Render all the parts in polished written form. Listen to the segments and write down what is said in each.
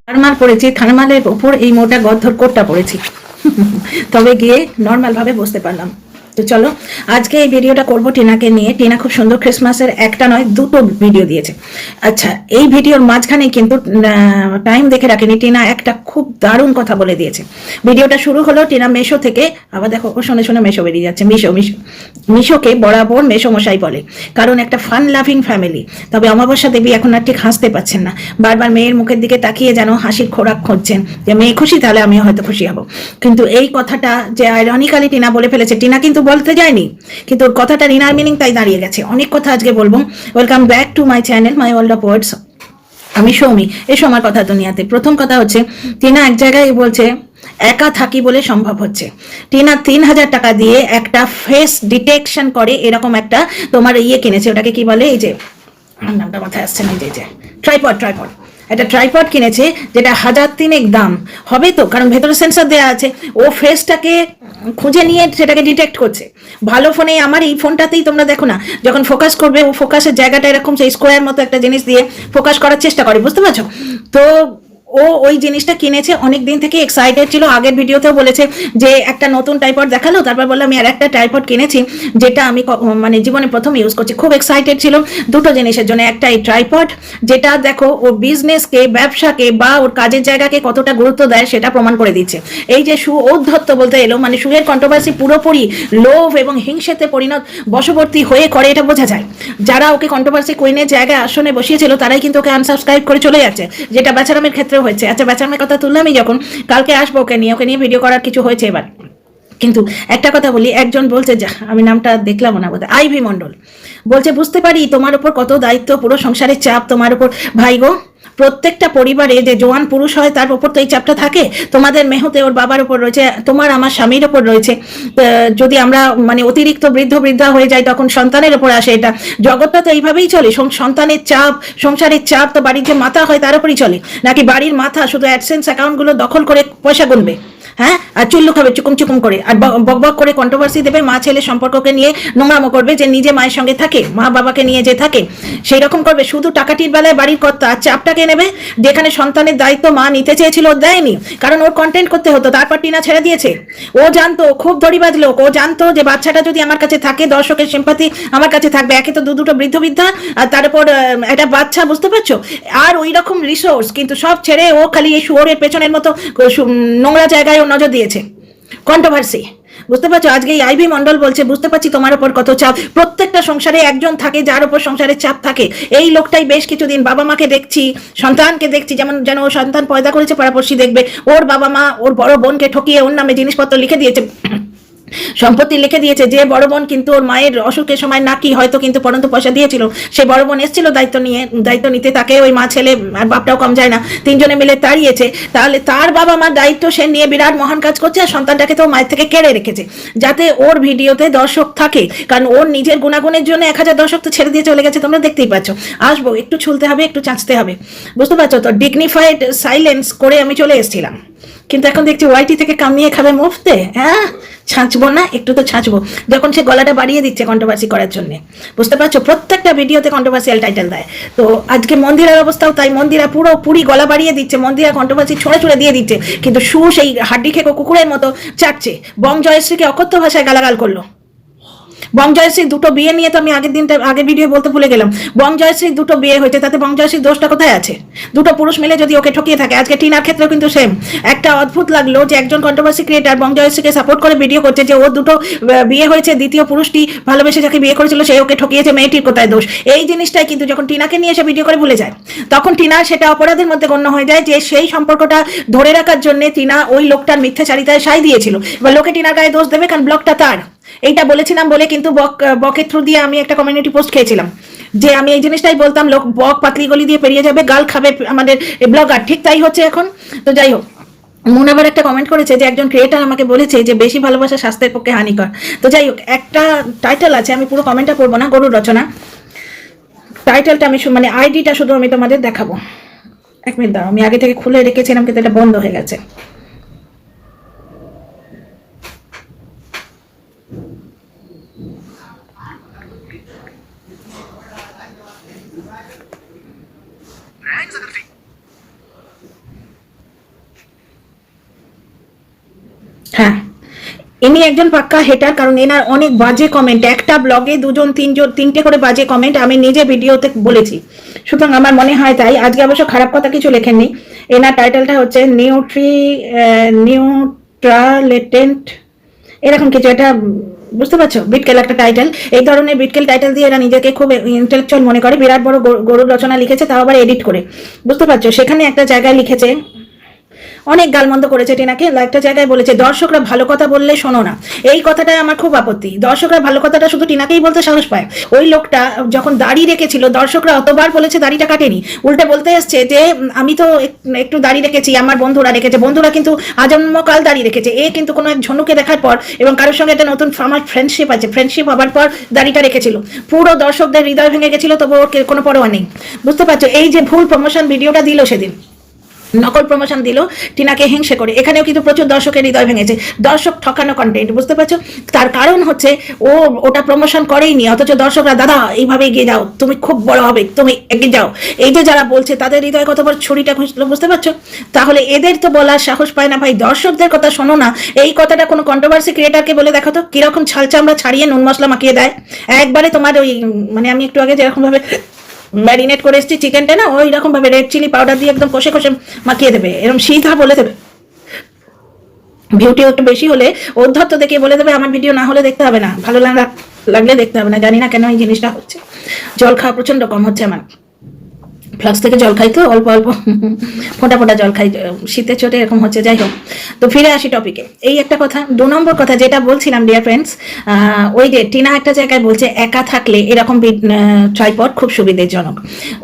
Thermal পরেছি, থার্মালের ওপর এই মোটা গদ্ধর কোটটা পরেছি। তবে গিয়ে নর্মাল ভাবে বসতে পারলাম। তো চলো আজকে এই ভিডিওটা করবো টিনাকে নিয়ে। টিনা খুব সুন্দর ক্রিসমাসের একটা নয় দুটো ভিডিও দিয়েছে। আচ্ছা, এই ভিডিওর মাঝখানে কিন্তু টাইম দেখে রাখেনি, টিনা একটা খুব দারুণ কথা বলে দিয়েছে। ভিডিওটা শুরু হলো টিনা মেশো থেকে, আবার দেখো ও শুনে শুনে মেশো বেরিয়ে যাচ্ছে। মিশোকে বরাবর মেশো মশাই বলে, কারণ একটা ফান লাভিং ফ্যামিলি। তবে অমাবস্যা দেবী এখন আর ঠিক হাসতে পাচ্ছেন না, বারবার মেয়ের মুখের দিকে তাকিয়ে যেন হাসির খোরাক খুঁজছেন, যে মেয়ে খুশি তাহলে আমিও হয়তো খুশি হব। কিন্তু এই কথাটা যে আইরনিক্যালি টিনা বলে ফেলেছে, টিনা কিন্তু বলতে যায়নি, কিন্তু ওর কথাটা রিনার মিনিং তাই দাঁড়িয়ে গেছে। অনেক কথা আজকে বলবো। Welcome back to my channel my world of words. আমি সৌমি, এসো আমার কথা দুনিয়াতে। প্রথম কথা হচ্ছে, টিনা এক জায়গায় বলছে একা থাকি বলে সম্ভব হচ্ছে। টিনা 3000 টাকা দিয়ে একটা ফেস ডিটেকশন করে এরকম একটা তোমার ইয়ে কিনেছে, ওটাকে কি বলে, এই যে নামটা মাথায় আসছে না, যে ট্রাইপড একটা ট্রাইপড কিনেছে, যেটা 1003 দাম হবে তো, কারণ ভেতরে সেন্সর দেওয়া আছে। ও ফেসটাকে খুঁজে নিয়ে সেটাকে ডিটেক্ট করছে। ভালো ফোনে, আমার এই ফোনটাতেই তোমরা দেখো না, যখন ফোকাস করবে ও ফোকাসের জায়গাটা এরকম সেই স্কোয়ার মতো একটা জিনিস দিয়ে ফোকাস করার চেষ্টা করে, বুঝতে পারছো তো? ও ওই জিনিসটা কিনেছে, অনেক দিন থেকে এক্সাইটেড ছিল। আগের ভিডিওতেও বলেছে যে একটা নতুন টাইপড দেখালো, তারপর বললাম আমি আর একটা টাইপড কিনেছি, যেটা আমি মানে জীবনে প্রথম ইউজ করছি। খুব এক্সাইটেড ছিল দুটো জিনিসের জন্য। একটা এই ট্রাইপড, যেটা দেখো ওর বিজনেসকে, ব্যবসাকে বা ওর কাজের জায়গাকে কতটা গুরুত্ব দেয় সেটা প্রমাণ করে দিচ্ছে। এই যে ঔদ্ধত্য বলতে এলো, মানে সুয়ের কন্ট্রোভার্সি পুরোপুরি লোভ এবং হিংসেতে বশবর্তী হয়ে করে, এটা বোঝা যায়। যারা ওকে কন্ট্রোভার্সি কুইনের জায়গায় আসনে বসিয়েছিল তারাই কিন্তু ওকে আনসাবস্ক্রাইব করে চলে যাচ্ছে, যেটা বেচারামের ক্ষেত্রে হয়েছে। আচ্ছা, বেচারামের কথা তুললামই যখন, কালকে আসবো ওকে নিয়ে ভিডিও করার কিছু হয়েছে এবার। কিন্তু একটা কথা বলি, একজন বলছে, যা আমি নামটা দেখলাম না বোধহয়, আইভি মন্ডল বলছে, বুঝতে পারি তোমার উপর কত দায়িত্ব, পুরো সংসারের চাপ তোমার উপর। ভাই গো, প্রত্যেকটা পরিবারে যে জোয়ান পুরুষ হয় তার উপর তো এই চাপটা থাকে। তোমাদের মেহুতে ওর বাবার উপর রয়েছে, তোমার আমার স্বামীর উপর রয়েছে। যদি আমরা মানে অতিরিক্ত বৃদ্ধা হয়ে যাই তখন সন্তানের উপর আসে। এটা জগৎটা তো এইভাবেই চলে। সন্তানের চাপ, সংসারের চাপ তো বাড়ির যে মাথা হয় তার উপরই চলে, নাকি বাড়ির মাথা শুধু অ্যাডসেন্স অ্যাকাউন্টগুলো দখল করে পয়সা গুনবে? হ্যাঁ, আর চুল্লু খাবে চুকুম করে, আর বক করে কন্ট্রোভার্সি দেবে, মা ছেলে সম্পর্ককে নিয়ে নোংরামো করবে, যে নিজে মায়ের সঙ্গে থাকে, মা বাবাকে নিয়ে যে থাকে সেই রকম করবে। শুধু টাকাটির বেলায় বাড়ির কর্তা, চাপটাকে নেবে, যেখানে সন্তানের দায়িত্ব মা নিতে চেয়েছিল ও দেয়নি, কারণ ওর কন্টেন্ট করতে হতো। তারপর টিনা ছেড়ে দিয়েছে। ও জানতো, খুব দড়িবাজ লোক, ও জানতো যে বাচ্চাটা যদি আমার কাছে থাকে, দর্শকের সিম্পাথি আমার কাছে থাকবে। একে তো দুটো বৃদ্ধা, আর তার উপর একটা বাচ্চা, বুঝতে পারছো, আর ওই রকম রিসোর্স, কিন্তু সব ছেড়ে ও খালি এই শুয়োরের পেছনের মতো নোংরা জায়গায় নজর দিয়েছে। কন্ট্রোভার্সি, বুঝতে পারছো? আজকে এই আইভি মন্ডল বলছে, বুঝতে পারছি তোমার উপর কত চাপ। প্রত্যেকটা সংসারে একজন থাকে যার উপর সংসারের চাপ থাকে। এই লোকটাই বেশ কিছুদিন বাবা মাকে দেখছি, সন্তানকে দেখছি, যেন ও সন্তান পয়দা করেছে পাড়াপড়শি দেখবে, ওর বাবা মা ওর বড় বোনকে ঠকিয়ে ওর নামে জিনিসপত্র লিখে দিয়েছে, সম্পত্তি লিখে দিয়েছে। যে বড় বোন কিন্তু ওর মায়ের অসুখের সময় নাকি হয়তো কিন্তু পরন্ত পয়সা দিয়েছিল, সেই বড় বোন এসেছিল দায়িত্ব নিতে, তাকে ওই মা ছেলে আর বাপটাও কম যায় না, তিনজনে মিলে তাড়িয়েছে। তাহলে তার বাবা মার দায়িত্ব সে নিয়ে বিরাট মহান কাজ করছে, আর সন্তানটাকে তো মায়ের থেকে কেড়ে রেখেছে, যাতে ওর ভিডিওতে দর্শক থাকে। কারণ ওর নিজের গুণাগুণের জন্য 1000 দর্শক তো ছেড়ে দিয়ে চলে গেছে, তোমরা দেখতেই পাচ্ছ। আসবো, একটু ছুলতে হবে, একটু চাঁচতে হবে, বুঝতে পারছো তো? ডিগনিফাইড সাইলেন্স করে আমি চলে এসেছিলাম, কিন্তু এখন দেখছি ওয়াইটি থেকে কামিয়ে খাবে মুফতে। হ্যাঁ, ছাঁচবো না, একটু তো ছাঁচবো। যখন সে গলাটা বাড়িয়ে দিচ্ছে কন্ট্রোভার্সি করার জন্য, বুঝতে পারছো, প্রত্যেকটা ভিডিওতে কন্ট্রোভার্সিয়াল টাইটেল দেয়। তো আজকে মন্দিরের অবস্থাও তাই, মন্দিরা পুরোপুরি গলা বাড়িয়ে দিচ্ছে, মন্দিরা কন্ট্রোভার্সি ছুঁড়ে দিয়ে দিচ্ছে, কিন্তু সেই হাড্ডি খেকো কুকুরের মতো চাটছে। বং জয়শ্রীকে অকথ্য ভাষায় গালাগাল করলো। বং জয়শ্রীর দুটো বিয়ে নিয়ে তো আমি আগের ভিডিও বলতে ভুলে গেলাম। বং জয়শ্রীর দুটো বিয়ে হয়েছে, তাতে বং জয়শ্রীর দোষটা কোথায় আছে? দুটো পুরুষ মিলে যদি ওকে ঠকিয়ে থাকে। আজকে টিনার ক্ষেত্রেও কিন্তু সেম। একটা অদ্ভুত লাগলো যে একজন কন্ট্রোভার্সি ক্রিয়েটার বং জয়শ্রীকে সাপোর্ট করে ভিডিও করছে, যে ওর দুটো বিয়ে হয়েছে, দ্বিতীয় পুরুষটি ভালোবেসে যাকে বিয়ে করেছিল সে ওকে ঠকিয়েছে, মেয়েটির কোথায় দোষ? এই জিনিসটাই কিন্তু যখন টিনাকে নিয়ে এসে ভিডিও করে ভুলে যায়, তখন টিনার সেটা অপরাধের মধ্যে গণ্য হয়ে যায়, যে সেই সম্পর্কটা ধরে রাখার জন্য টিনা ওই লোকটার মিথ্যাচারিতায় সায় দিয়েছিল। এবার লোকে টিনার গায়ে দোষ দেবে, কারণ ব্লগটা তার। এইটা বলেছিলাম বলে কিন্তু বকের থ্রু দিয়ে আমি একটা কমিউনিটি পোস্ট খেয়েছিলাম, যে আমি এই জিনিসটাই বলতাম, লোক বক পাতলি গলি দিয়ে পেরিয়ে যাবে, গাল খাবে আমাদের ব্লগার। ঠিক তাই হচ্ছে এখন। তো যাই হোক, মনে আবার একটা কমেন্ট করেছে যে একজন ক্রিয়েটার আমাকে বলেছে যে বেশি ভালোবাসা স্বাস্থ্যের পক্ষে হানিকর। তো যাই হোক, একটা টাইটেল আছে, আমি পুরো কমেন্টটা পড়বো না, গরুর রচনা টাইটেলটা আমি মানে আইডিটা শুধু আমি তোমাদের দেখাবো। এক মিনিট দাঁড়াও, আমি আগে থেকে খুলে রেখেছিলাম কিন্তু এটা বন্ধ হয়ে গেছে। ইনি একজন পাক্কা হেটার, কারণ এনার অনেক বাজে কমেন্ট, একটা ব্লগে দুজন তিনটে করে বাজে কমেন্ট আমি নিজে ভিডিওতে বলেছি, সুতরাং আমার মনে হয় তাই। আজকে অবশ্য খারাপ কথা কিছু লেখেননি, এনার টাইটেলটা হচ্ছে নিউট্রালেটেন্ট এরকম কিছু, এটা বুঝতে পারছো, বিটকেল একটা টাইটেল। এই ধরনের বিটকেল টাইটেল দিয়ে এরা নিজেকে খুব ইন্টেলেকচুয়াল মনে করে, বিরাট বড় গরুর রচনা লিখেছে, তাও আবার এডিট করে, বুঝতে পারছো। সেখানে একটা জায়গায় লিখেছে, অনেক গালমন্দ করেছে টিনাকে, একটা জায়গায় বলেছে দর্শকরা ভালো কথা বললে শোনো না। এই কথাটাই আমার খুব আপত্তি, দর্শকরা ভালো কথাটা শুধু টিনাকেই বলতে সাহস পায়। ওই লোকটা যখন দাড়ি রেখেছিল দর্শকরা অতবার বলেছে দাড়িটা কাটেনি, উল্টে বলতে এসছে যে আমি তো একটু দাড়ি রেখেছি, আমার বন্ধুরা রেখেছে, বন্ধুরা কিন্তু আজন্মকাল দাড়ি রেখেছে, এ কিন্তু কোনো এক ঝনুকে দেখার পর এবং কারোর সঙ্গে একটা নতুন আমার ফ্রেন্ডশিপ আছে, ফ্রেন্ডশিপ হবার পর দাড়িটা রেখেছিল। পুরো দর্শকদের হৃদয় ভেঙে গেছিল, তবু ওর কোনো পরোয়া নেই, বুঝতে পারছো। এই যে ভুল প্রমোশন ভিডিওটা দিল সেদিন, নকল প্রমোশন দিল টিনাকে হিংসে করে, এখানেও কিন্তু প্রচুর দর্শকের হৃদয় ভেঙেছে, দর্শক ঠকানো কন্টেন্ট, বুঝতে পারছো। তার কারণ হচ্ছে ও ওটা প্রমোশন করেইনি, অথচ দর্শকরা দাদা এইভাবে এগিয়ে যাও, তুমি খুব বড় হবে, তুমি এগিয়ে যাও, এই যে যারা বলছে তাদের হৃদয় কতবার ছুরিটা খুঁজলো, বুঝতে পারছো। তাহলে এদের তো বলার সাহস পায় না ভাই, দর্শকদের কথা শোনো না। এই কথাটা কোনো কন্ট্রোভার্সি ক্রিয়েটারকে বলে দেখো তো, কিরকম ছালচামড়া ছাড়িয়ে নুন মশলা মাখিয়ে দেয় একবারে। তোমার ওই মানে আমি একটু আগে যেরকম ভাবে ম্যারিনেট করে এসেছি চিকেনটা না, ওই রকম ভাবে রেড চিলি পাউডার দিয়ে একদম কষে কষে মাখিয়ে দেবে, এরকম সিধা বলে দেবে। ভিউটি একটু বেশি হলে অধ্যত্ত দেখে বলে দেবে আমার ভিডিও না হলে দেখতে হবে না, ভালো লাগলে দেখতে হবে না। জানি না কেন এই জিনিসটা হচ্ছে, জল খাওয়া প্রচন্ড কম হচ্ছে আমার, ফ্লাক্স থেকে জল খাই তো অল্প অল্প, ফোটা ফোটা জল খাই, শীতের চোটে এরকম হচ্ছে। যাই হোক, তো ফিরে আসি টপিকে। এই একটা কথা, 2 নম্বর কথা যেটা বলছিলাম ডিয়ার ফ্রেন্ডস, ওই যে টিনা একটা জায়গায় বলছে একা থাকলে এরকম ট্রাইপড খুব সুবিধাজনক।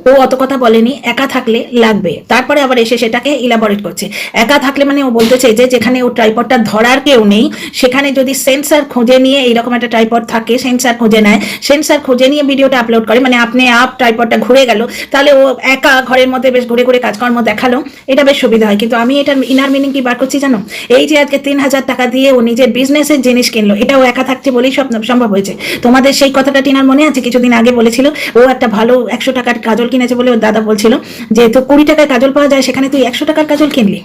ও অত কথা বলেনি, একা থাকলে লাগবে, তারপরে আবার এসে সেটাকে ইলাবোরেট করছে। একা থাকলে মানে ও বলতেছে যে যেখানে ও ট্রাইপডটা ধরার কেউ নেই, সেখানে যদি সেন্সার খুঁজে নিয়ে এইরকম একটা ট্রাইপড থাকে, সেন্সার খুঁজে নেয়, সেন্সার খুঁজে নিয়ে ভিডিওটা আপলোড করে, মানে আপনি আপ ট্রাইপডটা ঘুরে গেল, তাহলে ও একা ঘরের মধ্যে বেশ ঘুরে ঘুরে কাজকর্ম দেখালো, এটা বেশ সুবিধা হয়। কিন্তু আমি এটার ইনার মিনিং কি বার করছি জানো, এই যে আজকে 3000 টাকা দিয়ে ও নিজের বিজনেসের জিনিস কিনলো, এটাও একা থাকছে বলেই সম্ভব হয়েছে। তোমাদের সেই কথাটা টিনার মনে আছে, কিছুদিন আগে বলেছিল ও একটা ভালো 100 টাকার কাজল কিনেছে বলে ওর দাদা বলছিল যে তো 20 টাকায় কাজল পাওয়া যায়, সেখানে তুই 100 টাকার কাজল কিনলি।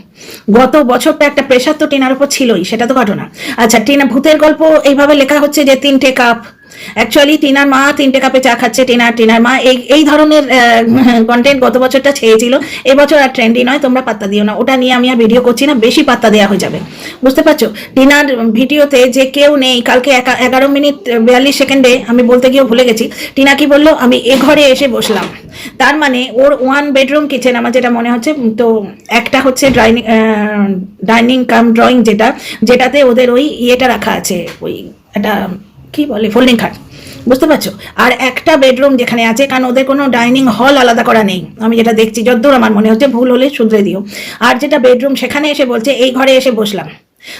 গত বছরটা একটা প্রেশার তো টিনার উপর ছিলই, সেটা তো ঘটনা। আচ্ছা, টিনা ভূতের গল্প এইভাবে লেখা হচ্ছে যে 3টে কাপ, অ্যাকচুয়ালি টিনার মা 3টে কাপে চা খাচ্ছে, টিনার মা এই ধরনের কন্টেন্ট গত বছরটা ছেয়েছিল, এবছর আর ট্রেন্ডি নয়, তোমরা পাত্তা দিও না, ওটা নিয়ে আমি আর ভিডিও করছি না, বেশি পাত্তা দেওয়া হয়ে যাবে, বুঝতে পারছো। টিনার ভিডিওতে যে কেউ নেই, কালকে 11 মিনিট 42 সেকেন্ডে আমি বলতে গিয়েও ভুলে গেছি, টিনা কি বললো, আমি এ ঘরে এসে বসলাম, তার মানে ওর 1 বেডরুম কিচেন আমার যেটা মনে হচ্ছে, তো একটা হচ্ছে ডাইনিং কাম ড্রয়িং, যেটাতে ওদের ওই ইয়েটা রাখা আছে, ওই একটা কি বলে ফোল্ডিং খাট, বুঝতে পারছো। আর একটা বেডরুম যেখানে আছে, কারণ ওদের কোনো ডাইনিং হল আলাদা করা নেই, আমি যেটা দেখছি, যতদূর আমার মনে হচ্ছে, ভুল হলে শুধরে দিও। আর যেটা বেডরুম, সেখানে এসে বলছে এই ঘরে এসে বসলাম,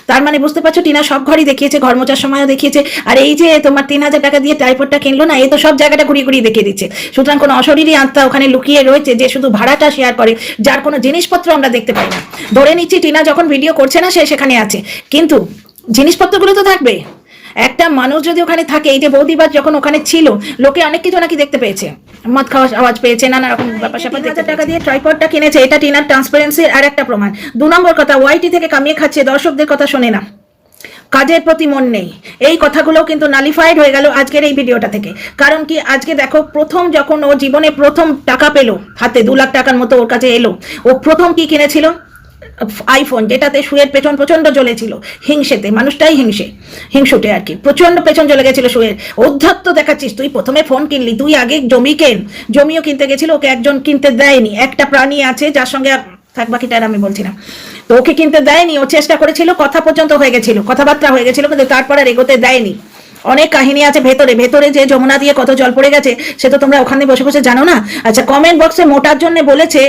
তার মানে বুঝতে পারছো টিনা সব ঘরই দেখিয়েছে, ঘর মোচার সময়ও দেখিয়েছে, আর এই যে তোমার 3000 টাকা দিয়ে ট্রাইপডটা কিনলো না, এই তো সব জায়গাটা ঘুরিয়ে ঘুরিয়ে দেখিয়ে দিচ্ছে। সুতরাং কোনো অশরীরী আত্মা ওখানে লুকিয়ে রয়েছে, যে শুধু ভাড়াটা শেয়ার করে, যার কোনো জিনিসপত্র আমরা দেখতে পাই না। ধরে নিচ্ছি টিনা যখন ভিডিও করছে না, সে সেখানে আছে, কিন্তু জিনিসপত্রগুলো তো থাকবে। একটা মানুষ যদি ওখানে থাকে, এই যে বৌদিবার যখন ওখানে ছিল, লোকে অনেক কিছু নাকি দেখতে পেয়েছে, মদ খাওয়ার আওয়াজ পেয়েছে, নানা রকম ব্যাপার স্যাপার। 3000 টাকা দিয়ে ট্রাইপডটা কিনেছে, এটা টিনার ট্রান্সপারেন্সির আর একটা প্রমাণ। 2 নম্বর কথা, ওয়াইটি থেকে কামিয়ে খাচ্ছে, দর্শকদের কথা শোনে না, কাজের প্রতি মন নেই, এই কথাগুলোও কিন্তু নালিফাইড হয়ে গেল আজকের এই ভিডিওটা থেকে। কারণ কি, আজকে দেখো, প্রথম যখন ও জীবনে প্রথম টাকা পেলো হাতে, 2 লাখ টাকার মতো ওর কাছে এলো, ও প্রথম কি কিনেছিল, আইফোন, যেটাতে শুয়ের পেছন প্রচন্ড জ্বলেছিল, হিংসেতে, মানুষটাই হিংসুটে আর কি, প্রচন্ড পেছন জ্বলে গেছিল শুয়ের। অধ্যত্ত দেখাচ্ছিস, তুই প্রথমে ফোন কিনলি, তুই আগে জমিও কিনতে গেছিল, ওকে একজন কিনতে দেয়নি, একটা প্রাণী আছে যার সঙ্গে, থাক বাকিটা আর আমি বলছি না, তো ওকে কিনতে দেয়নি, ও চেষ্টা করেছিল, কথা পর্যন্ত হয়ে গেছিল, কথাবার্তা হয়ে গেছিল, কিন্তু তারপর আর এগোতে দেয়নি। অনেক কাহিনী আছে ভেতরে যে যমুনা দিয়ে কত জল পড়ে গেছে, সে তো তোমরা ওখানে বসে বসে জানো না। আচ্ছা, কমেন্ট বক্সে মোটার জন্য বলেছে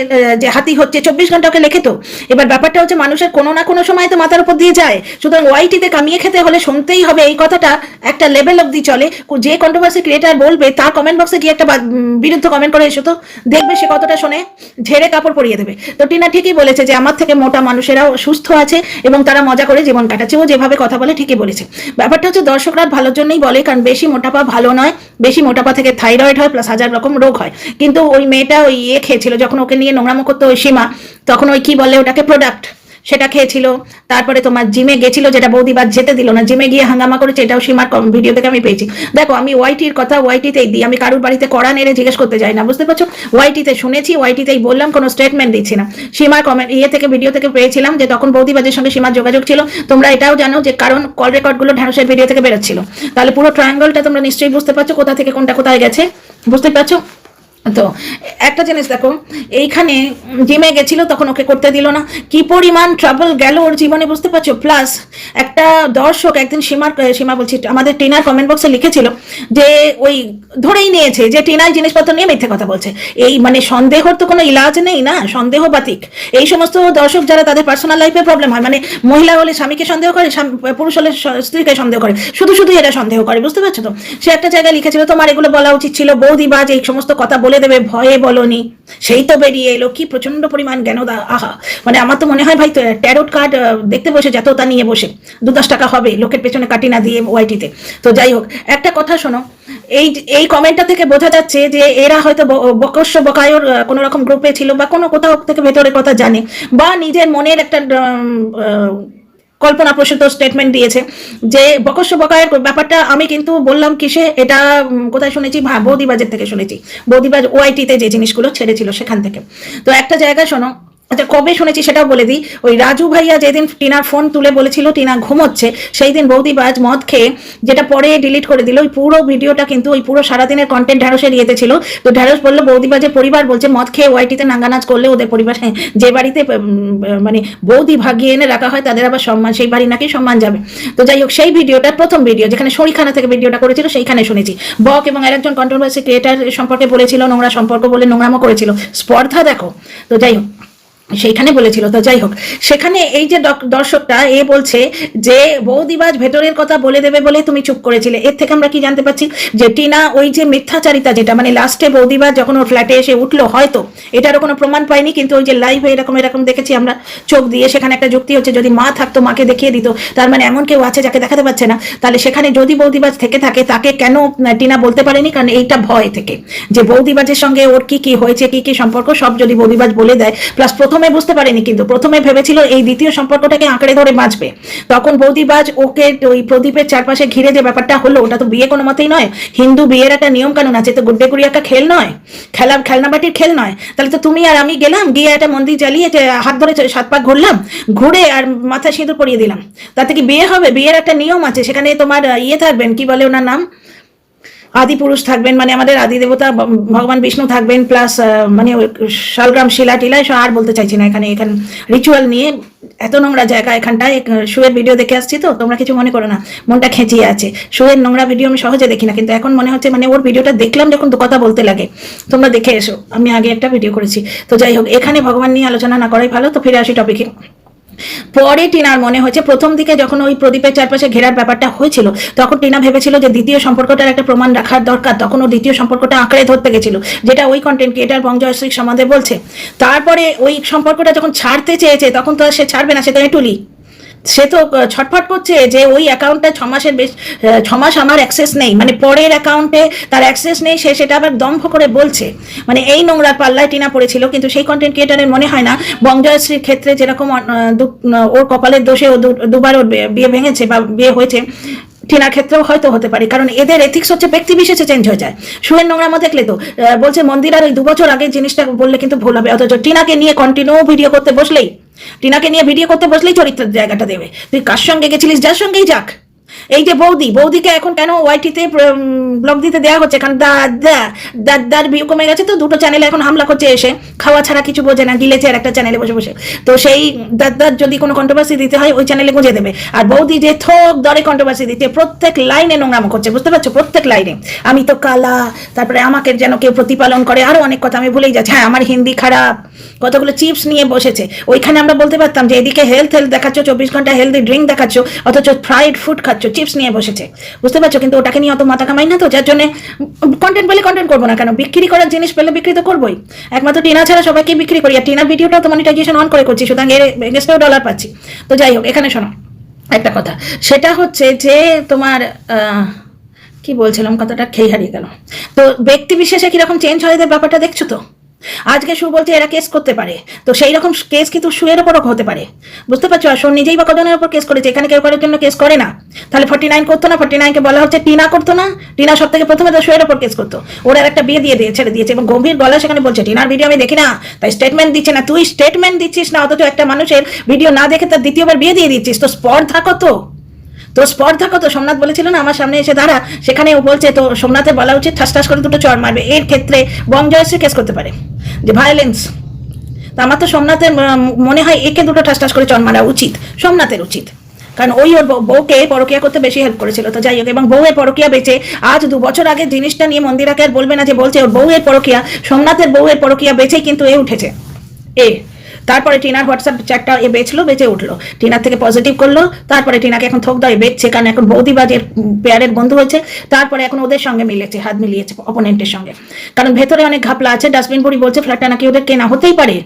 যে হাতি হচ্ছে 24 ঘন্টাকে লেখে, তো এবার ব্যাপারটা হচ্ছে মানুষের কোনো না কোনো সময় তো মাথার উপর দিয়ে যায়, সুতরাং ওয়াইটিতে কামিয়ে খেতে হলে শুনতেই হবে, এই কথাটা একটা লেভেল অব্দি চলে। যে কন্ট্রোভার্সি ক্রিয়েটার বলবে, তার কমেন্ট বক্সে গিয়ে একটা বিরুদ্ধ কমেন্ট করে এসো, তো দেখবে সে কতটা শোনে, ঝেড়ে কাপড় পরিয়ে দেবে। তো টিনা ঠিকই বলেছে যে আমার থেকে মোটা মানুষেরাও সুস্থ আছে এবং তারা মজা করে জীবন কাটাচ্ছে, ও যেভাবে কথা বলে ঠিকই বলেছে। ব্যাপারটা হচ্ছে দর্শকরা ভালোর জন্যই বলে, কারণ বেশি মোটাপা ভালো নয়, বেশি মোটাপা থেকে থাইরয়েড হয়, প্লাস 1000 রকম রোগ হয়। কিন্তু ওই মেয়েটা ওই খেয়েছিল, যখন ওকে নিয়ে নোংরামো করতো ওই সীমা, তখন ওই কি বলে ওটাকে, প্রোডাক্ট, সেটা খেয়েছিল। তারপরে তোমার জিমে গেছিল, যেটা বৌদিবাজ যেতে দিল না, জিমে গিয়ে হাঙ্গামা করেছে, এটাও সীমার ভিডিও থেকে আমি পেয়েছি। দেখো আমি ওয়াইটির কথা ওয়াইটিতেই দিই, আমি কারুর বাড়িতে কড়া নেড়ে জিজ্ঞেস করতে যাই না, বুঝতে পারছো? ওয়াইটিতে শুনেছি, ওয়াইটিতেই বললাম, কোনো স্টেটমেন্ট দিচ্ছি না। সীমার কমেন্ট থেকে ভিডিও থেকে পেয়েছিলাম যে তখন বৌদিবাজের সঙ্গে সীমার যোগাযোগ ছিল। তোমরা এটাও জানো যে কারণ কল রেকর্ডগুলো ঢ্যাঁড়সের ভিডিও থেকে বেরোচ্ছিল। তাহলে পুরো ট্রায়াঙ্গলটা তোমরা নিশ্চয়ই বুঝতে পারছো কোথা থেকে কোনটা কোথায় গেছে, বুঝতে পারছো? তো একটা জিনিস দেখো, এইখানে জিমে গেছিল তখন ওকে করতে দিল না, কি পরিমাণ ট্রাবল গেল ওর জীবনে, বুঝতে পারছো? প্লাস একটা দর্শক একদিন সীমা বলছি আমাদের টিনার কমেন্ট বক্সে লিখেছিল যে ওই ধরেই নিয়েছে যে টিনার জিনিসপত্র নিয়ে মিথ্যে কথা বলছে। এই মানে সন্দেহর তো কোনো ইলাজ নেই না, সন্দেহ বাতিক। এই সমস্ত দর্শক যারা, তাদের পার্সোনাল লাইফে প্রবলেম হয়, মানে মহিলা হলে স্বামীকে সন্দেহ করে, পুরুষ হলে স্ত্রীকে সন্দেহ করে, শুধু শুধু এরা সন্দেহ করে, বুঝতে পারছো? তো সে একটা জায়গায় লিখেছিল তোমার এগুলো বলা উচিত ছিল, বৌদিবাজ এই সমস্ত কথা বলে দেবে, ভয়ে বলনি, সেই তো বেরিয়ে এলো, কি প্রচন্ড পরিমাণ জ্ঞান। আহা, মানে আমার তো মনে হয় ভাই ট্যারোট কার্ড দেখতে বসে যত তা নিয়ে বসে 2-10 টাকা হবে লোকের পেছনে কাটি না দিয়ে ওয়াইটিতে। তো যাই হোক, একটা কথা শোনো, এই কমেন্টটা থেকে বোঝা যাচ্ছে যে এরা হয়তো বকস্য বকায়র কোনো রকম গ্রুপে ছিল, বা কোনো কোথাও থেকে ভেতরের কথা জানে, বা নিজের মনের একটা কল্পনা প্রসূত স্টেটমেন্ট দিয়েছে যে বকস্য বকায়ের ব্যাপারটা। আমি কিন্তু বললাম কিসে, এটা কোথায় শুনেছি, বৌদিবাজের থেকে শুনেছি, বৌদিবাজ ওআইটিতে যে জিনিসগুলো ছেড়েছিল সেখান থেকে। তো একটা জায়গায় শোনো, আচ্ছা কবে শুনেছি সেটাও বলে দিই। ওই রাজু ভাইয়া যেদিন টিনার ফোন তুলে বলেছিল টিনা ঘুমোচ্ছে, সেই দিন বৌদিবাজ মদ খেয়ে, যেটা পরে ডিলিট করে দিল, ওই পুরো ভিডিওটা কিন্তু ওই পুরো সারাদিনের কন্টেন্ট ঢ্যাঁড়সের ইয়েতে ছিল। তো ঢ্যাঁড়স বললো বৌদিবাজের পরিবার বলছে মদ খেয়ে ওয়াইটিতে নাঙ্গানাচ করলে ওদের পরিবার, যে বাড়িতে মানে বৌদি ভাগিয়ে এনে রাখা হয় তাদের আবার সম্মান, সেই বাড়ি নাকি সম্মান যাবে। তো যাই হোক, সেই ভিডিওটা প্রথম ভিডিও যেখানে শরীখানা থেকে ভিডিওটা করেছিল, সেইখানে শুনেছি বক এবং আরেকজন কন্ট্রোভার্সি ক্রিয়েটার সম্পর্কে বলেছিল, নোংরা সম্পর্ক বলে নোংরামো করেছিল, স্পর্ধা দেখো। তো যাই হোক, সেইখানে বলেছিল। তো যাই হোক, সেখানে এই যে দর্শকটা বলছে যে বৌদিবাজ ভেতরের কথা বলে দেবে বলে তুমি চুপ করেছিলে। এর থেকে আমরা কি জানতে পারছি যে টিনা ওই যে মিথ্যাচারিতা, যেটা মানে লাস্টে বৌদিবাজ যখন ওর ফ্ল্যাটে এসে উঠলো, হয়তো এটারও কোনো প্রমাণ পাইনি, কিন্তু ওই যে লাইভে এরকম দেখেছি আমরা চোখ দিয়ে, সেখানে একটা যুক্তি হচ্ছে যদি মা থাকতো মাকে দেখিয়ে দিত, তার মানে এমন কেউ আছে যাকে দেখাতে পারছে না, তাহলে সেখানে যদি বৌদিবাজ থেকে থাকে তাকে কেন টিনা বলতে পারেনি? কারণ এইটা ভয় থেকে যে বৌদিবাজের সঙ্গে ওর কি কি হয়েছে, কি কি সম্পর্ক, সব যদি বৌদিবাজ বলে দেয়। প্লাস প্রথমে বুঝতে পারেনি, কিন্তু প্রথমে ভেবেছিল এই দ্বিতীয় সম্পর্কটাকে আঁকড়ে ধরে বাঁচবে। তখন বৌদিবাজ ওকে ওই প্রদীপের চারপাশে ঘিরে যে ব্যাপারটা হলো, ওটা তো বিয়ে কোনো মতেই নয়, হিন্দু বিয়ের একটা নিয়ম কানুন আছে, তো গুড্ডে গুড়ি একটা খেল নয়, খেলনাবাটির খেল নয়। তাহলে তো তুমি আর আমি গেলাম, গিয়ে একটা মন্দির জ্বালিয়ে হাত ধরে 7 পাক ঘুরলাম, ঘুরে আর মাথায় সিঁদুর পরিয়ে দিলাম, তাতে কি বিয়ে হবে? বিয়ের একটা নিয়ম আছে, সেখানে তোমার থাকবেন, কি বলে ওনার নাম, আদি পুরুষ থাকবেন, মানে আমাদের আদি দেবতা ভগবান বিষ্ণু থাকবেন, প্লাস মানে শালগ্রাম শিলা টিলা, আর বলতে চাইছি না এখানে রিচুয়াল নিয়ে এত নোংরা জায়গা এখানটায়। শুয়ের ভিডিও দেখে আসছি, তো তোমরা কিছু মনে করো না, মনটা খেঁচিয়ে আছে। শুয়ের নোংরা ভিডিও আমি সহজে দেখি না, কিন্তু এখন মনে হচ্ছে মানে ওর ভিডিওটা দেখলাম যখন তো কথা বলতে লাগে। তোমরা দেখে এসো, আমি আগে একটা ভিডিও করেছি। তো যাই হোক, এখানে ভগবান নিয়ে আলোচনা না করাই ভালো। তো ফিরে আসি টপিকে। পরে টিনার মনে হয়েছে, প্রথম দিকে যখন ওই প্রদীপের চারপাশে ঘেরার ব্যাপারটা হয়েছিল, তখন টিনা ভেবেছিল যে দ্বিতীয় সম্পর্কটার একটা প্রমাণ রাখার দরকার, তখন ও দ্বিতীয় সম্পর্কটা আঁকড়ে ধরতে গেছিল, যেটা ওই কন্টেন্ট ক্রিয়েটার বঙ্গজয়শ্রী সমাদে বলছে। তারপরে ওই সম্পর্কটা যখন ছাড়তে চেয়েছে, তখন তো সে ছাড়বে না, সে তো এটুলি, সে তো ছটফট করছে যে ওই অ্যাকাউন্টটা 6 মাস আমার অ্যাক্সেস নেই, মানে পরের অ্যাকাউন্টে তার অ্যাক্সেস নেই, সে সেটা আবার দম্ভ করে বলছে। মানে এই নোংরার পাল্লায় টিনা পড়েছিল। কিন্তু সেই কন্টেন্ট ক্রিয়েটারের মনে হয় না বঙ্গজয়শ্রীর ক্ষেত্রে যেরকম ওর কপালের দোষে ও দুবার ওর বিয়ে ভেঙেছে বা বিয়ে হয়েছে, টিনার ক্ষেত্রেও হয়তো হতে পারে, কারণ এদের এথিক্স হচ্ছে ব্যক্তি বিশেষে চেঞ্জ হয়ে যায়। শুয়ের নোংরামো দেখলে তো বলছে মন্দির আর ওই 2 বছর আগের জিনিসটা বললে কিন্তু ভুল হবে, অথচ টিনাকে নিয়ে কন্টিনিউ ভিডিও করতে বসলেই চরিত্রের জায়গাটা দেবে। তুই কার সঙ্গে গেছিলিস, যার সঙ্গেই যাক। এই যে বৌদিকে এখন কেন ওয়াইটিতে ব্লগ দিতে দেওয়া হচ্ছে, কারণ দাদার ভিউ কমে গেছে, তো 2টো চ্যানেলে এখন হামলা করছে, এসে খাওয়া ছাড়া কিছু বোঝে না, গিলেছে আর একটা চ্যানেলে বসে বসে। তো সেই দাদার যদি কোনো কন্ট্রোভার্সি দিতে হয় ওই চ্যানেলে গুঁজে দেবে, আর বৌদি যে থোক দরে কন্ট্রোভার্সি দিতে প্রত্যেক লাইনে নোংরামো করছে, বুঝতে পারছো? প্রত্যেক লাইনে আমি তো কালা, তারপরে আমাকে যেন কেউ প্রতিপালন করে, আরো অনেক কথা আমি ভুলেই যাচ্ছি। হ্যাঁ, আমার হিন্দি খারাপ, কতগুলো চিপস নিয়ে বসেছে। ওইখানে আমরা বলতে পারতাম যে এদিকে হেলথ দেখাচ্ছ, 24 ঘন্টা হেলদি ড্রিঙ্ক দেখাচ্ছ, অথচ ফ্রাইড ফুড খাচ্ছ, চিপস নিয়ে বসেছে, বুঝতে পারছো? কিন্তু ওটাকে নিয়ে অত মাথা কামাই না, তো যার জন্য কন্টেন্ট পেলে কন্টেন্ট করবো না কেন, বিক্রি করার জিনিস পেলে বিক্রি তো করবোই। একমাত্র টিনা ছাড়া সবাইকে বিক্রি করি, আর টিনার ভিডিওটা তো মনিটাইজেশন অন করে করছি, সুতরাং এর এগেস্টেও ডলার পাচ্ছি। তো যাই হোক, এখানে শোনো একটা কথা, সেটা হচ্ছে যে তোমার কি বলছিলাম, কথাটা খেয়ে হারিয়ে গেল। তো ব্যক্তি বিশেষে কিরকম চেঞ্জ হয় ব্যাপারটা দেখছো তো, আজকে সু বলছে এরা কেস করতে পারে, তো সেই রকম কেস কিন্তু সুয়ের ওপরও হতে পারে, বুঝতে পারছো? আর সু নিজেই বা কজনের ওপর কেস করেছে, এখানে কেউ কারোর জন্য কেস করে না। তাহলে 49 করতো না, 49কে বলা হচ্ছে টিনা করতো না, টিনা সব থেকে প্রথমে তো সুয়ের ওপর কেস করতো, ওরা একটা বিয়ে দিয়ে ছেড়ে দিয়েছে এবং গম্ভীর গলা সেখানে বলছে টিনার ভিডিও আমি দেখি না, তাই স্টেটমেন্ট দিচ্ছে না। তুই স্টেটমেন্ট দিচ্ছিস না, অথচ একটা মানুষের ভিডিও না দেখে তার দ্বিতীয়বার বিয়ে দিয়ে দিচ্ছিস, তো স্পর্ধা কত, তো স্পর্ধা কত? সোমনাথ বলেছিল না আমার সামনে এসে দাঁড়া, সেখানে ও বলছে তো সোমনাথের বলা উচিত ঠাস ঠাস করে দুটো চড় মারবে। এর ক্ষেত্রে বং জয়শ্রী কেস করতে পারে যে ভায়োলেন্স, তা আমার তো সোমনাথের মনে হয় একে দুটো ঠাস ঠাস করে চড় মারা উচিত, সোমনাথের উচিত, কারণ ওই ওর বউকে পরকিয়া করতে বেশি হেল্প করেছিল। তো যাই হোক, এবং বউয়ের পরকিয়া বেঁচে আজ 2 বছর আগে জিনিসটা নিয়ে মন্দিরাকে আর বলবে না যে বলছে ওর বউয়ের পরকিয়া, সোমনাথের বউয়ের পরকিয়া বেঁচেই কিন্তু এ উঠেছে। তারপরে টিনার হোয়াটসঅ্যাপ চ্যাটটা এ বেঁচে উঠলো, টিনার থেকে পজিটিভ করলো, তারপরে টিনাকে এখন থোক দেয় বেচছে, কারণ এখন বৌদিবাজের পেয়ারের বন্ধু হয়েছে, তারপরে এখন ওদের সঙ্গে মিলেছে, হাত মিলিয়েছে অপোনেন্টের সঙ্গে, কারণ ভেতরে অনেক ঘাপলা আছে। ডাস্টবিন বুড়ি বলছে ফ্ল্যাটটা নাকি ওদের কেনা, হতেই পারে,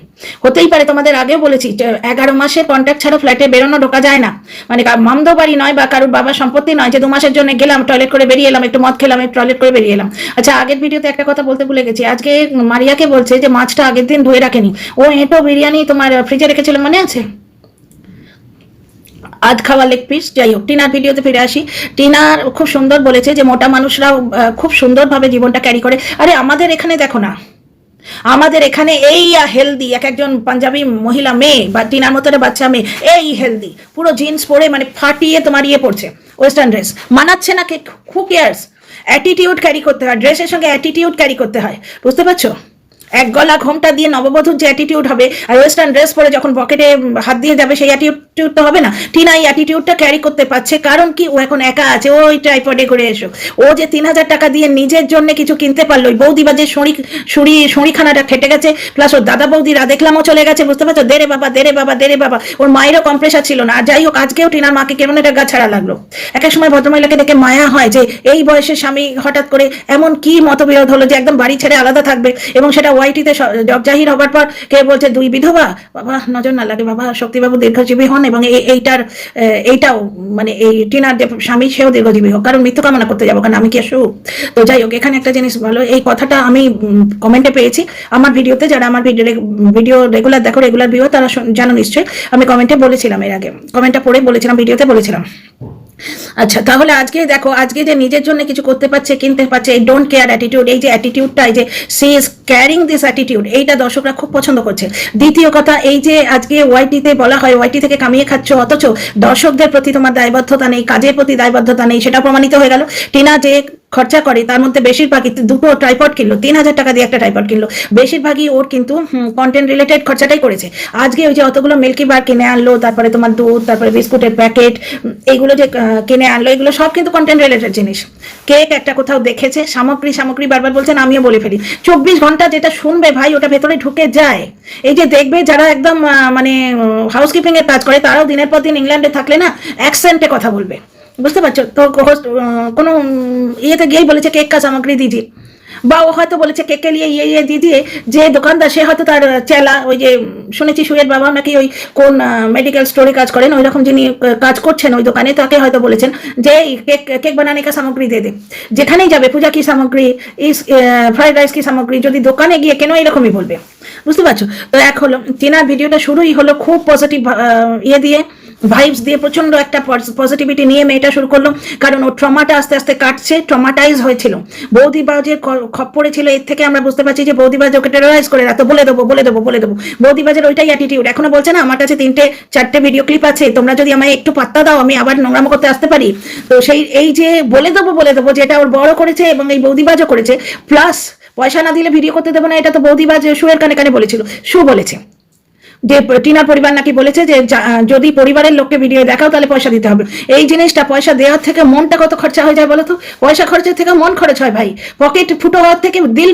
তোমাদের আগেও বলেছি 11 মাসের কন্ট্রাক্ট ছাড়া ফ্ল্যাটে বেরোনো ঢোকা যায় না, মানে মামদো বাড়ি নয় বা কারোর বাবার সম্পত্তি নয় যে 2 মাসের জন্য গেলাম, টয়লেট করে বেরিয়ে এলাম, একটু মদ খেলাম, একটু টয়লেট করে বেরিয়ে এলাম। আচ্ছা, আগের ভিডিওতে একটা কথা বলতে ভুলে গেছি, আজকে মারিয়াকে বলছে যে মাছটা আগের দিন ধুয়ে রাখেনি, ও এঁটো বিরিয়ানি তোমার ফ্রিজে রেখেছিল মনে আছে, আজ খাওয়া লেগ পিস। যাই হোক, টিনার ভিডিওতে ফিরে আসি। টিনার খুব সুন্দর বলেছে যে মোটা মানুষরাও খুব সুন্দরভাবে জীবনটা ক্যারি করে। আরে আমাদের এখানে দেখো না, আমাদের এখানে এই হেলদি একজন পাঞ্জাবি মহিলা মেয়ে বা টিনার মতো বাচ্চা মেয়ে, এই হেলদি পুরো জিন্স পরে মানে ফাটিয়ে তোমার ইয়ে পড়ছে, ওয়েস্টার্ন ড্রেস মানাচ্ছে না, কে হু কেয়ার্স, অ্যাটিটিউড ক্যারি করতে হয়, ড্রেসের সঙ্গে অ্যাটিটিউড ক্যারি করতে হয়, বুঝতে পারছো? এক গলা ঘোমটা দিয়ে নববধূর যে অ্যাটিটিউড হবে, আর ওয়েস্টার্ন ড্রেস পরে যখন পকেটে হাত দিয়ে যাবে সেই অ্যাটিটিউড তো হবে না। টিনা এই অ্যাটিটিউডটা ক্যারি করতে পারছে, কারণ কি ও এখন একা আছে, ওই ট্রাইপডে করে এসো, ও যে 3000 টাকা দিয়ে নিজের জন্য কিছু কিনতে পারলো, ওই বৌদি বা যে শড়িখানাটা ফেটে গেছে, প্লাস ওর দাদা বৌদিরা দেখলামও চলে গেছে, বুঝতে পারছো? দেরে বাবা দেরে বাবা দেরে বাবা, ওর মায়েরও কম্প্রেসার ছিল না। আর যাই হোক, আজকেও টিনার মাকে কেমন একটা গা ছাড়া লাগলো। এক এক সময় ভদ্রমহিলাকে দেখে মায়া হয় যে এই বয়সে স্বামী হঠাৎ করে এমন কি মতবিরোধ হলো যে একদম বাড়ি ছেড়ে আলাদা থাকবে, এবং সেটা ওয়াইটিতে জগজাহির হবার পর কে বলছে 2 বিধবা। বাবা নজর না লাগে বাবা, শক্তিবাবু দীর্ঘজীবী হন, এবং এইটাও মানে এই টিনার যে স্বামী সেও দীর্ঘজীবী হোক, কারণ মৃত্যু কামনা করতে যাবো, কারণ আমি কি আসু। তো যাই হোক, এখানে একটা জিনিস ভালো, এই কথাটা আমি কমেন্টে পেয়েছি আমার ভিডিওতে, যারা আমার ভিডিও রেগুলার দেখো, রেগুলার ভিউ, তারা জানো নিশ্চয়ই, আমি কমেন্টে বলেছিলাম, এর আগে কমেন্টটা পড়ে বলেছিলাম, ভিডিওতে বলেছিলাম। আচ্ছা, তাহলে আজকে দেখো, আজকে যে নিজের জন্য কিছু করতে পারছে, কিনতে পারছে, এই ডোন্ট কেয়ার অ্যাটিটিউড, এই যে অ্যাটিটিউডটা, এই যে she is carrying this attitude, এইটা দর্শকরা খুব পছন্দ করছে। দ্বিতীয় কথা, এই যে আজকে ওয়াইটিতে বলা হয় ওয়াইটি থেকে কামিয়ে খাচ্ছ, অথচ দর্শকদের প্রতি তোমার দায়বদ্ধতা নেই, কাজের প্রতি দায়বদ্ধতা নেই, সেটা প্রমাণিত হয়ে গেল। টিনা যে খরচা করে তার মধ্যে বেশিরভাগই, 2টো ট্রাইপড কিনলো, 3000 টাকা দিয়ে একটা ট্রাইপড কিনলো, বেশিরভাগই ওর কিন্তু কন্টেন্ট রিলেটেড খরচাটাই করেছে। আজকে ওই যে অতগুলো মিল্কি বার কিনে আনলো, তারপরে তোমার দুধ, তারপরে বিস্কুটের প্যাকেট, এইগুলো যে কিনে আনলো, এগুলো সব কিন্তু কন্টেন্ট রিলেটেড জিনিস। কেক একটা কোথাও দেখেছে, সামগ্রী বারবার বলছেন, আমিও বলে ফেলি, 24 ঘন্টা যেটা শুনবে ভাই ওটা ভেতরে ঢুকে যায়। এই যে দেখবে যারা একদম মানে হাউসকিপিং এর কাজ করে, তারাও দিনের পর দিন ইংল্যান্ডে থাকলে না অ্যাকসেন্টে কথা বলবে, বুঝতে পারছো? তো কোনো ইয়েতে গিয়েই বলেছে কেক কা সামগ্রী দিজিয়ে, বা ও হয়তো বলেছে কেকে নিয়ে ইয়ে দিদিয়ে, যে দোকানদার সে হয়তো তার চেলা, ওই যে শুনেছি সুয়ের বাবা নাকি ওই কোন মেডিকেল স্টোরে কাজ করেন, ওই রকম যিনি কাজ করছেন ওই দোকানে, তাকে হয়তো বলেছেন যে কেক বানানে কা সামগ্রী দিয়ে দে, যেখানেই যাবে পূজা কি সামগ্রী, ফ্রাইড রাইস কি সামগ্রী, যদি দোকানে গিয়ে কেন এরকমই বলবে, বুঝতে পারছো? তো এক হলো টিনার ভিডিওটা শুরুই হলো খুব পজিটিভ ইয়ে দিয়ে, ভাইবস দিয়ে, প্রচন্ড একটা পজিটিভিটি নিয়ে মেয়েটা শুরু করলো, কারণ ও ট্রমাটা আস্তে আস্তে কাটছে, ট্রমাটাইজ হয়েছিল, বৌদিবাজের খপ্পরে ছিল, এর থেকে আমরা বুঝতে পারছি যে বৌদিবাজ ওকে টেরোরাইজ করে রাখতো, বলে দেবো বৌদিবাজের ওইটাই অ্যাটিটিউড। এখনো বলছে না আমার কাছে 3-4টে ভিডিও ক্লিপ আছে, তোমরা যদি আমায় একটু পাত্তা দাও আমি আবার নোংরামো করতে আসতে পারি। তো সেই এই যে বলে দেবো যেটা ওর বড় করেছে এবং এই বৌদিবাজও করেছে, প্লাস পয়সা না দিলে ভিডিও করতে দেবো না, এটা তো বৌদিবাজ সুয়ের কানে কানে বলেছিল, সু বলেছে যে টিনার পরিবার নাকি বলেছে যে যদি পরিবারের লোককে ভিডিও দেখাও তাহলে পয়সা দিতে হবে। এই জিনিসটা পয়সা দেওয়ার থেকে মনটা কত খরচা হয়ে যায় বলো তো? পয়সা খরচের থেকে মন খরচ হয় ভাই, পকেট ফুটো হওয়ার থেকে দিল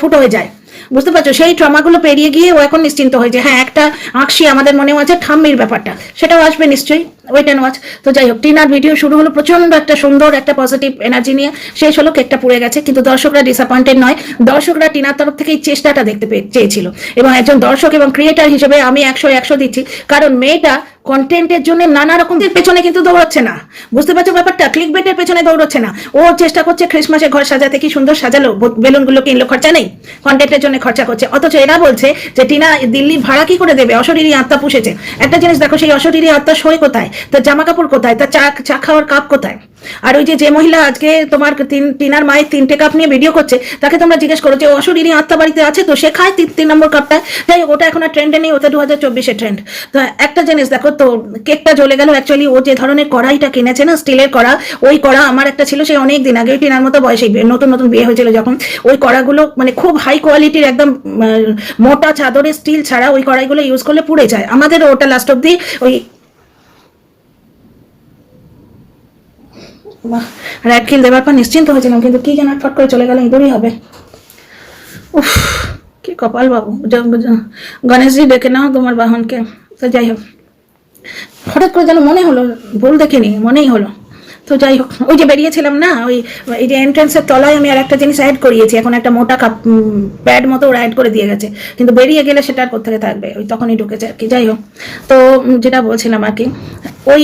ফুটো হয়ে যায়, বুঝতে পারছো? সেই ট্রমাগুলো পেরিয়ে গিয়ে ও এখন নিশ্চিন্ত হয়েছে। হ্যাঁ, একটা আঁকশি আমাদের মনেও আছে ঠাম্মির ব্যাপারটা, সেটাও আসবে নিশ্চয়ই, ওয়েট অ্যান্ড ওয়াচ। তো যাই হোক, টিনার ভিডিও শুরু হলো প্রচন্ড একটা সুন্দর একটা পজিটিভ এনার্জি নিয়ে, শেষ হলো কেকটা পুড়ে গেছে, কিন্তু দর্শকরা ডিসঅ্যাপয়েন্টেড নয়, দর্শকরা টিনার তরফ থেকে এই চেষ্টাটা দেখতে চেয়েছিল, এবং একজন দর্শক এবং ক্রিয়েটার হিসেবে আমি 100 দিচ্ছি, কারণ মেয়েটা কন্টেন্টের জন্য নানা রকমের পেছনে কিন্তু দৌড়াচ্ছে না, বুঝতে পারছো ব্যাপারটা? ক্লিক বেটের পেছনে দৌড়াচ্ছে না, ও চেষ্টা করছে ক্রিসমাসে ঘর সাজাতে, কি সুন্দর সাজালো, বেলুনগুলো কিনলো, খরচা নেই, কন্টেন্টের জন্য খরচা করছে। অথচ এরা বলছে যে টিনা দিল্লির ভাড়া কি করে দেবে, অশরীরী আত্মা পুষেছে। একটা জিনিস দেখো, সেই অশরীরী আত্মা শোয় কোথায়, তার জামা কাপড় কোথায়, তার চা খাওয়ার কাপ কোথায়? আর ওই যে মহিলা আজকে তোমার টিনার মায়ের 3টে কাপ নিয়ে ভিডিও করছে, তাকে তোমরা জিজ্ঞেস করো যে অশরীরী আত্মা বাড়িতে আছে তো সে খায় 3 নম্বর কাপটা। তাই ওটা এখন আর ট্রেন্ডে নেই, ওটা 2024-এর ট্রেন্ড। তো একটা জিনিস দেখো তো, কেকটা জ্বলে গেল। অ্যাকচুয়ালি ও যে ধরনের কড়াইটা কিনেছে না, স্টিলের কড়া, ওই কড়া আমার একটা ছিল, সেই অনেক দিন আগে, ওই টিনার মতো বয়সে নতুন নতুন বিয়ে হয়েছিল যখন, ওই কড়াগুলো মানে খুব হাই কোয়ালিটির, একদম মোটা চাদরের স্টিল ছাড়া ওই কড়াইগুলো ইউজ করলে পুড়ে যায়। আমাদের ওটা লাস্ট অব্দি ওই রেড কিল দেওয়ার পর নিশ্চিন্ত হয়েছিলাম, কিন্তু কি যেন ফট করে চলে গেল, ইঁদুরই হবে। উফ, কি কপাল বাবু। গণেশজি ডেকে নাও তোমার বাহনকে। তো যাই হোক, হঠাৎ করে যেন মনে হলো, ভুল দেখিনি, মনেই হলো। তো যাই হোক, ওই যে বেরিয়েছিলাম না, এই যে এন্ট্রান্সের তলায় আমি আর একটা জিনিস অ্যাড করিয়েছি, এখন একটা মোটা কাপ প্যাড মতো ওরা অ্যাড করে দিয়ে গেছে, কিন্তু বেরিয়ে গেলে সেটা আর কোথেকে থাকবে, ওই তখনই ঢুকেছে আর কি। যাই হোক, তো যেটা বলছিলাম আর কি, ওই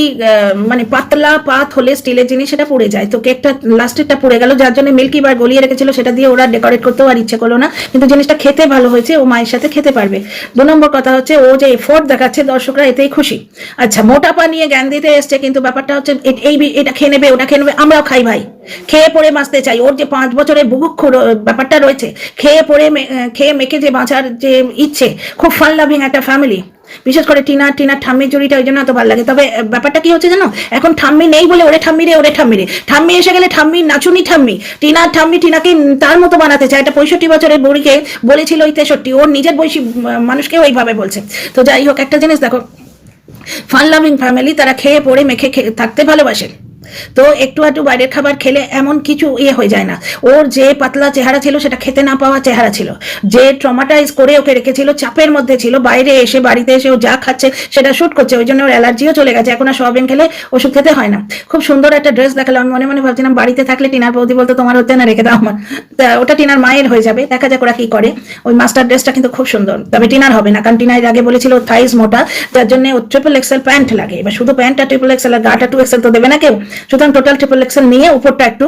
মানে পাতলা পাত হলে স্টিলের জিনিস সেটা পুড়ে যায়। তো কেকটা লাস্টেরটা পুড়ে গেল, যার জন্য মিল্কি বার গলিয়ে রেখেছিল, সেটা দিয়ে ওরা ডেকোরেট করতেও আর ইচ্ছে করলো না, কিন্তু জিনিসটা খেতে ভালো হয়েছে, ও মায়ের সাথে খেতে পারবে। 2 নম্বর কথা হচ্ছে, ও যে এফোর্ট দেখাচ্ছে দর্শকরা এতেই খুশি। আচ্ছা, মোটাপা নিয়ে জ্ঞান দিতে এসছে, কিন্তু ব্যাপারটা হচ্ছে এটা খেয়ে নেবে, ওটা খেয়ে নেবে, আমরাও খাই ভাই, খেয়ে পড়ে বাঁচতে চাই। ওর যে 5 বছরের বুভুক্ষ ব্যাপারটা রয়েছে, খেয়ে মেখে যে বাঁচার যে ইচ্ছে, খুব ফান লাভিং একটা ফ্যামিলি। বিশেষ করে টিনার ঠাম্মির জুড়িটা ওই জন্য এত ভালো লাগে। তবে ব্যাপারটা কি হচ্ছে জানো, এখন ঠাম্মি নেই বলে ওরে ঠাম্মি রে, ঠাম্মি এসে গেলে ঠাম্মির নাচুনি ঠাম্মি, ঠাম্মি টিনাকে তার মতো বানাতে চায়। এটা 65 বছরের বুড়িকে বলেছিল ওই 63, ওর নিজের বয়সী মানুষকে ওইভাবে বলছে। তো যাই হোক, একটা জিনিস দেখো, ফান লাভিং ফ্যামিলি, তারা খেয়ে পড়ে মেখে থাকতে ভালোবাসে। তো একটু বাইরের খাবার খেলে এমন কিছু হয়ে যায় না। ওর যে পাতলা চেহারা ছিল, সেটা খেতে না পাওয়া চেহারা ছিল, যে ট্রমাটাইজ করে ওকে রেখেছিল, চাপের মধ্যে ছিল, বাইরে এসে বাড়িতে এসে ও যা খাচ্ছে সেটা শুট করছে, ওই জন্য ওর অ্যালার্জিও চলে গেছে, এখন আর সোয়াবিন খেলে ওষুধ খেতে হয় না। খুব সুন্দর একটা ড্রেস দেখালো, আমি মনে মনে ভাবছিলাম বাড়িতে থাকলে টিনার বৌদি বলতো তোমার হতে না, রেখে দাও আমার, ওটা টিনার মায়ের হয়ে যাবে, দেখা যাক ওরা কি করে। ওই মাস্টার ড্রেসটা কিন্তু খুব সুন্দর, তবে টিনার হবে না, কারণ টিনার আগে বলেছিল থাইস মোটা, যার জন্য ও XXL প্যান্ট লাগে। এবার শুধু প্যান্টটা XXL আর গাটা 2XL তো দেবে না কেউ, সুতরাং টোটাল XXL নিয়ে উপরটা একটু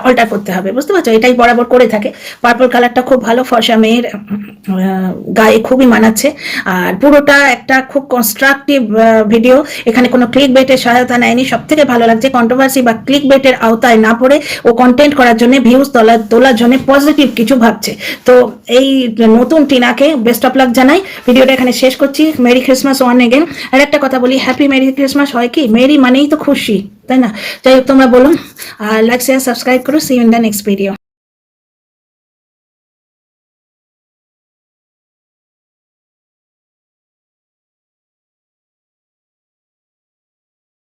অল্টার করতে হবে, বুঝতে পারছো? এটাই বরাবর করে থাকে। পার্পল কালারটা খুব ভালো, ফর্সা মেয়ের গায়ে খুবই মানাচ্ছে। আর পুরোটা একটা খুব কনস্ট্রাকটিভ ভিডিও, এখানে কোনো ক্লিক বেটের সহায়তা নেয়নি। সব থেকে ভালো লাগছে, কন্ট্রোভার্সি বা ক্লিক বেটের আওতায় না পড়ে ও কন্টেন্ট করার জন্য, ভিউজ তোলার জন্য পজিটিভ কিছু ভাবছে। তো এই নতুন টিনাকে বেস্ট অফ লাক জানাই। ভিডিওটা এখানে শেষ করছি। Merry Christmas once again. আর একটা কথা বলি, হ্যাপি মেরি ক্রিসমাস হয় কি, মেরি মানেই তো খুশি, তাই না? যাই হোক, তোমরা বলুন, আর লাইক শেয়ার সাবস্ক্রাইব করো। See you in the next video.